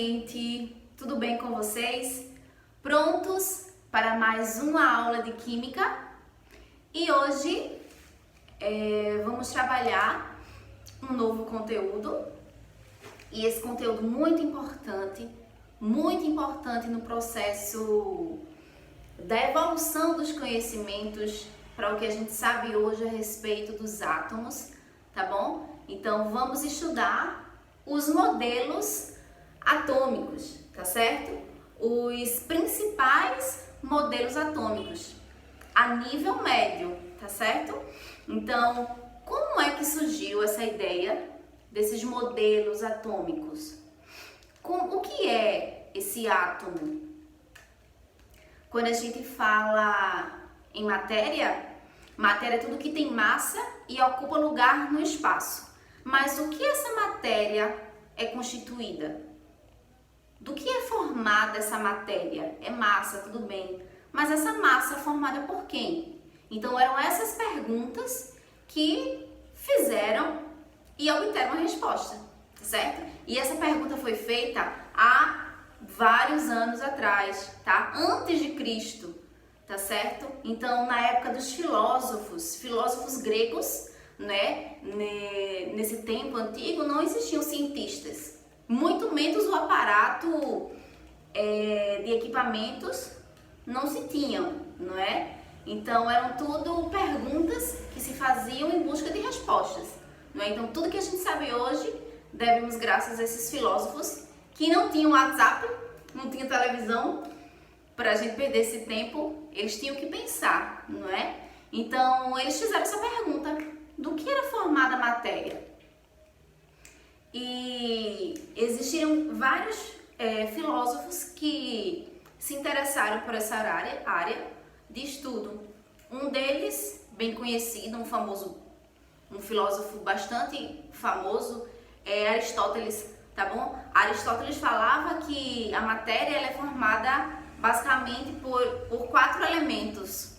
gente! Tudo bem com vocês? Prontos para mais uma aula de Química? E hoje vamos trabalhar um novo conteúdo, e esse conteúdo muito importante no processo da evolução dos conhecimentos para o que a gente sabe hoje a respeito dos átomos, tá bom? Então vamos estudar os modelos atômicos, tá certo? Os principais modelos atômicos a nível médio, tá certo? Então, como é que surgiu essa ideia desses modelos atômicos? O que é esse átomo? Quando a gente fala em matéria, matéria é tudo que tem massa e ocupa lugar no espaço. Mas o que essa matéria é constituída? Do que é formada essa matéria? É massa, tudo bem. Mas essa massa é formada por quem? Então eram essas perguntas que fizeram e obteram a resposta, certo? E essa pergunta foi feita há vários anos atrás, tá? Antes de Cristo, tá certo? Então, na época dos filósofos gregos, né? Nesse tempo antigo não existiam cientistas, muito menos o aparato de equipamentos não se tinham, não é? Então eram tudo perguntas que se faziam em busca de respostas, não é? Então tudo que a gente sabe hoje devemos graças a esses filósofos que não tinham WhatsApp, não tinham televisão para a gente perder esse tempo, eles tinham que pensar, não é? Então eles fizeram essa pergunta: do que era formada a matéria? E existiram vários filósofos que se interessaram por essa área de estudo. Um deles, bem conhecido, um filósofo bastante famoso, é Aristóteles, tá bom? Aristóteles falava que a matéria ela é formada basicamente por 4 elementos: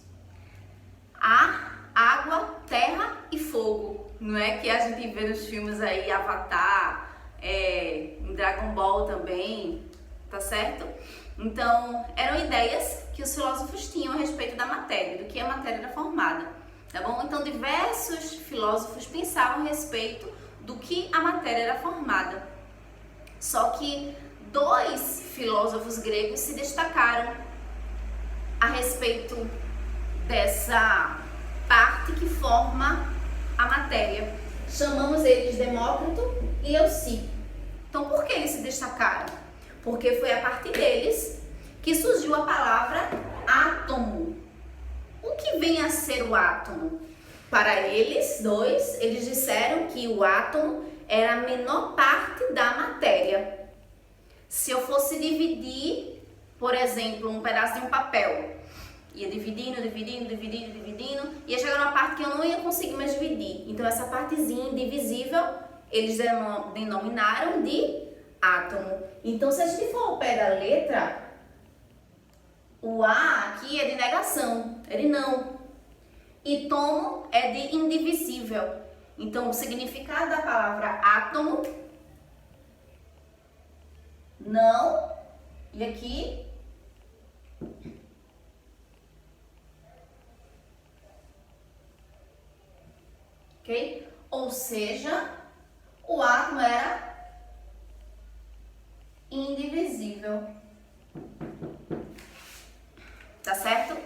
ar, água, terra e fogo. Não é que a gente vê nos filmes aí, Avatar, em Dragon Ball também, tá certo? Então, eram ideias que os filósofos tinham a respeito da matéria, do que a matéria era formada, tá bom? Então, diversos filósofos pensavam a respeito do que a matéria era formada. Só que 2 filósofos gregos se destacaram a respeito dessa parte que forma a matéria. Chamamos eles Demócrito e Leucipo. Então, por que eles se destacaram? Porque foi a partir deles que surgiu a palavra átomo. O que vem a ser o átomo? Para eles dois, eles disseram que o átomo era a menor parte da matéria. Se eu fosse dividir, por exemplo, um pedaço de um papel, ia dividindo, ia chegar numa parte que eu não ia conseguir mais dividir. Então, essa partezinha indivisível, eles denominaram de átomo. Então, se a gente for ao pé da letra, o A aqui é de negação, é de não. E tomo é de indivisível. Então, o significado da palavra átomo, não, e aqui, ok? Ou seja, o átomo era indivisível. Tá certo?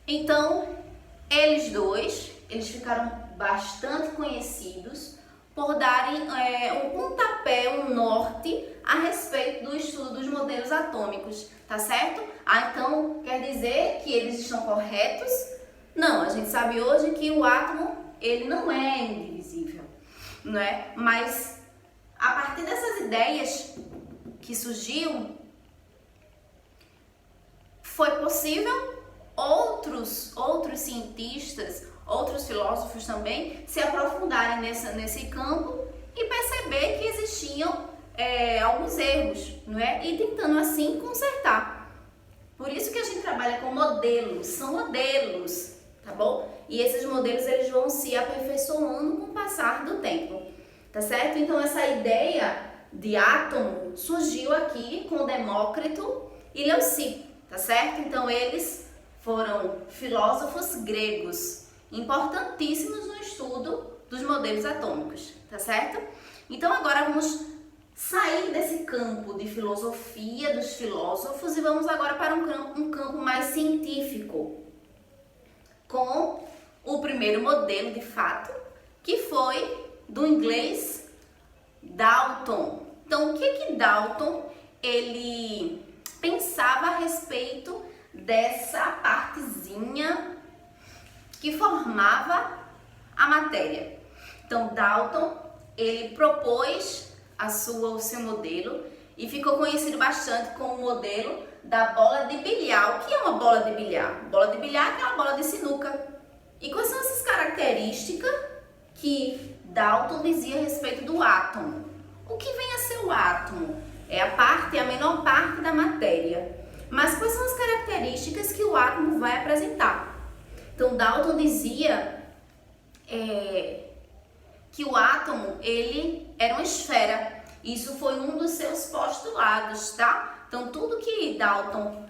Então, eles ficaram bastante conhecidos por darem um pontapé, um norte a respeito do estudo dos modelos atômicos, tá certo? Então, quer dizer que eles estão corretos? Não, a gente sabe hoje que o átomo, ele não é indivisível, não é? Mas, a partir dessas ideias que surgiu, foi possível outros cientistas, outros filósofos também se aprofundarem nesse campo e perceber que existiam alguns erros, não é? E tentando assim consertar. Por isso que a gente trabalha com modelos, são modelos, tá bom? E esses modelos eles vão se aperfeiçoando com o passar do tempo, tá certo? Então essa ideia de átomo surgiu aqui com Demócrito e Leucipo, tá certo? Então eles foram filósofos gregos importantíssimos no estudo dos modelos atômicos, tá certo? Então agora vamos sair desse campo de filosofia dos filósofos e vamos agora para um campo mais científico, com o primeiro modelo de fato, que foi do inglês Dalton. Então, o que Dalton ele pensava a respeito dessa partezinha que formava a matéria? Então, Dalton ele propôs o seu modelo e ficou conhecido bastante como o modelo da bola de bilhar. O que é uma bola de bilhar? Bola de bilhar é uma bola de sinuca. E quais são essas características que Dalton dizia a respeito do átomo? O que vem a ser o átomo? É a menor parte da matéria. Mas quais são as características que o átomo vai apresentar? Então, Dalton dizia que o átomo ele era uma esfera. Isso foi um dos seus postulados, tá? Então, tudo que Dalton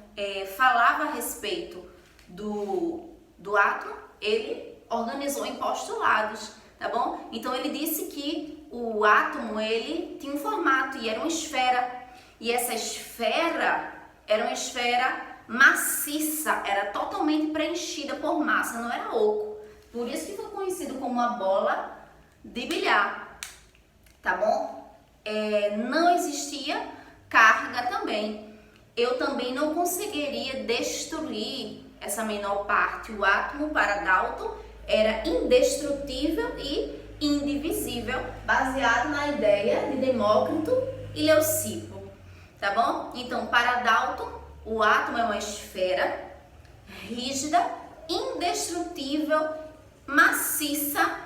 falava a respeito do átomo, ele organizou em postulados, tá bom? Então, ele disse que o átomo ele tinha um formato e era uma esfera. E essa esfera era uma esfera maciça, era totalmente preenchida por massa, não era oco. Por isso que foi conhecido como uma bola de bilhar, tá bom? Não existia carga também. Eu também não conseguiria destruir essa menor parte. O átomo para Dalton era indestrutível e indivisível, baseado na ideia de Demócrito e Leucipo, tá bom? Então, para Dalton, o átomo é uma esfera rígida, indestrutível, maciça,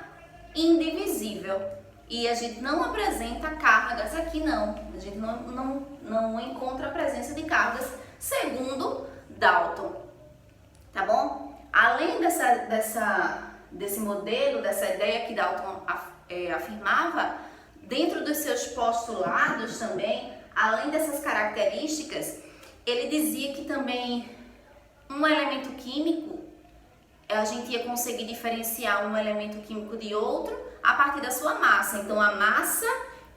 indivisível. E a gente não apresenta cargas aqui, não. A gente não encontra a presença de cargas, segundo Dalton, tá bom? Além desse modelo, dessa ideia que Dalton afirmava, dentro dos seus postulados também, além dessas características, ele dizia que também um elemento químico, a gente ia conseguir diferenciar um elemento químico de outro a partir da sua massa. Então, a massa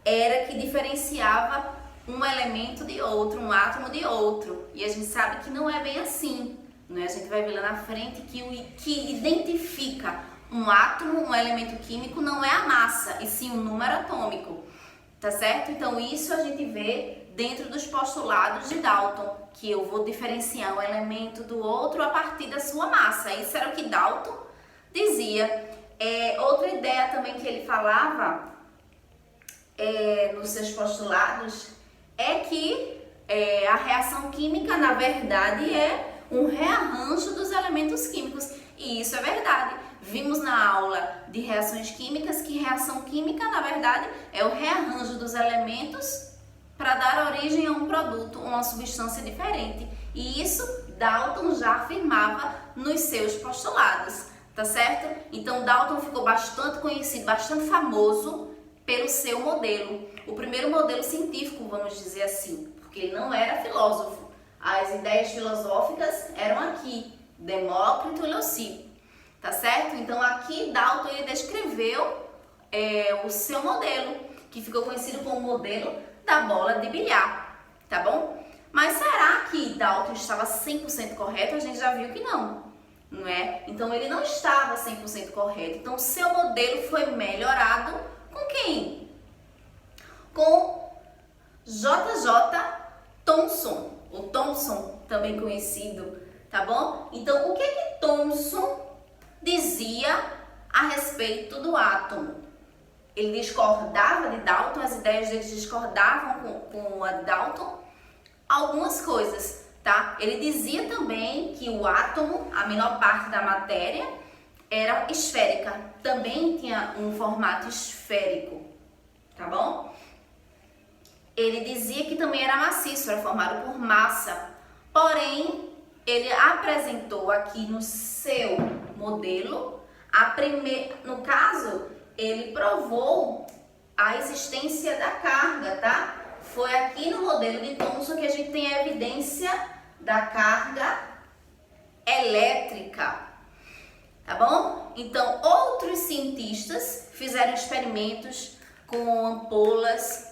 era que diferenciava um elemento de outro, um átomo de outro. E a gente sabe que não é bem assim, né? A gente vai ver lá na frente que o que identifica um átomo, um elemento químico, não é a massa, e sim o número atômico, tá certo? Então, isso a gente vê dentro dos postulados de Dalton, que eu vou diferenciar um elemento do outro a partir da sua massa. Isso era o que Dalton dizia. Outra ideia também que ele falava nos seus postulados é que a reação química, na verdade, é um rearranjo dos elementos químicos. E isso é verdade. Vimos na aula de reações químicas que reação química, na verdade, é o rearranjo dos elementos para dar origem a um produto, uma substância diferente. E isso Dalton já afirmava nos seus postulados, tá certo? Então Dalton ficou bastante conhecido, bastante famoso pelo seu modelo. O primeiro modelo científico, vamos dizer assim, porque ele não era filósofo. As ideias filosóficas eram aqui, Demócrito e Leucipo, tá certo? Então aqui Dalton ele descreveu o seu modelo, que ficou conhecido como o modelo da bola de bilhar, tá bom? Mas será que Dalton estava 100% correto? A gente já viu que não é? Então ele não estava 100% correto. Então seu modelo foi melhorado com quem? Com JJ Thomson, o Thomson também conhecido, tá bom? Então o que Thomson dizia a respeito do átomo? Ele discordava de Dalton, as ideias dele discordavam com a Dalton algumas coisas, tá? Ele dizia também que o átomo, a menor parte da matéria, era esférica, também tinha um formato esférico, tá bom? Ele dizia que também era maciço, era formado por massa, porém, ele apresentou aqui no seu modelo, no caso, ele provou a existência da carga, tá? Foi aqui no modelo de Thomson que a gente tem a evidência da carga elétrica, tá bom? Então, outros cientistas fizeram experimentos com ampolas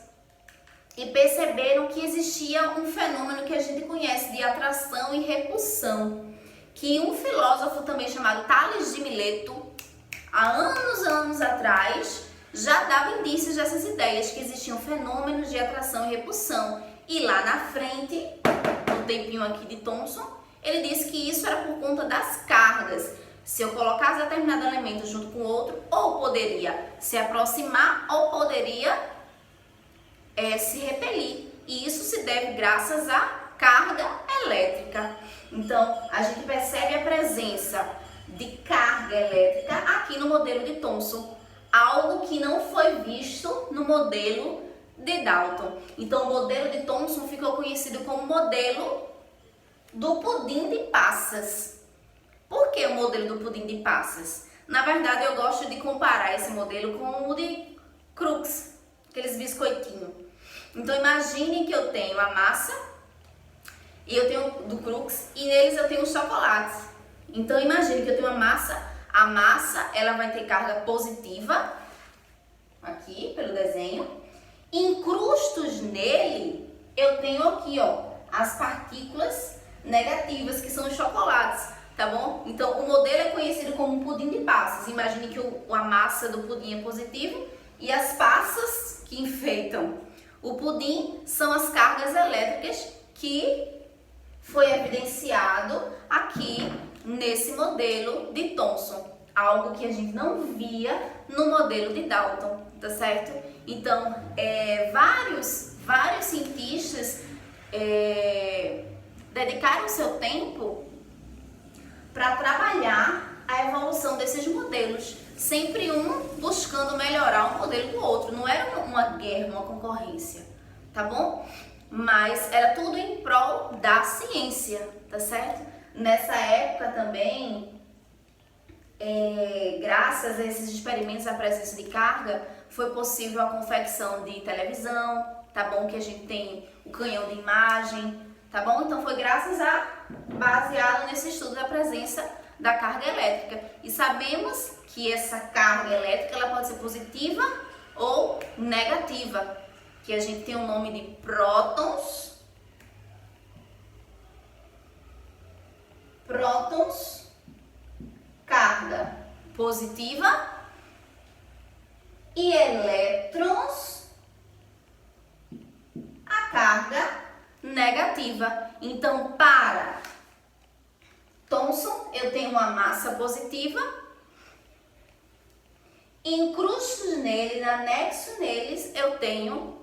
e perceberam que existia um fenômeno que a gente conhece de atração e repulsão, que um filósofo também chamado Tales de Mileto, há anos atrás, já dava indícios dessas ideias, que existiam fenômenos de atração e repulsão. E lá na frente, no tempinho aqui de Thomson, ele disse que isso era por conta das cargas. Se eu colocasse determinado elemento junto com outro, ou poderia se aproximar, ou poderia se repelir. E isso se deve graças à carga elétrica. Então, a gente percebe a presença de carga elétrica aqui no modelo de Thomson, algo que não foi visto no modelo de Dalton. Então, o modelo de Thomson ficou conhecido como modelo do pudim de passas. Por que o modelo do pudim de passas? Na verdade, eu gosto de comparar esse modelo com o de Crux, aqueles biscoitinhos. Então, imagine que eu tenho a massa, e eu tenho do Crux, e neles eu tenho os chocolates. Então, imagine que eu tenho a massa ela vai ter carga positiva, aqui pelo desenho. Incrustos nele, eu tenho aqui, ó, as partículas negativas, que são os chocolates, tá bom? Então, o modelo é conhecido como pudim de passas. Imagine que a massa do pudim é positivo e as passas que enfeitam o pudim são as cargas elétricas que foi evidenciado aqui nesse modelo de Thomson. Algo que a gente não via no modelo de Dalton, tá certo? Então, vários cientistas dedicaram seu tempo para trabalhar a evolução desses modelos, sempre um buscando melhorar um modelo do outro. Não era uma guerra, uma concorrência, tá bom? Mas era tudo em prol da ciência, tá certo? Nessa época também, graças a esses experimentos da presença de carga, foi possível a confecção de televisão, tá bom? Que a gente tem o canhão de imagem, tá bom? Então foi baseado nesse estudo da presença da carga elétrica. E sabemos que essa carga elétrica ela pode ser positiva ou negativa, que a gente tem o nome de prótons, carga positiva, e elétrons, a carga negativa. Então, para Thomson, eu tenho uma massa positiva, incrustos nele, anexo neles, eu tenho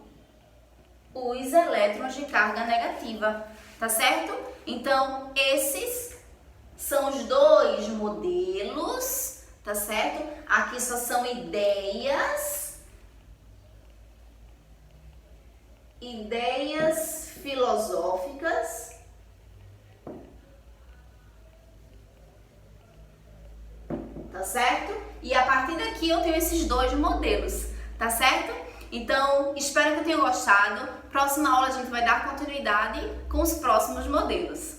os elétrons de carga negativa, tá certo? Então, esses são os dois modelos, tá certo? Aqui só são ideias filosóficas, tá certo? E a partir daqui eu tenho esses dois modelos, tá certo? Então, espero que tenham gostado. Próxima aula a gente vai dar continuidade com os próximos modelos.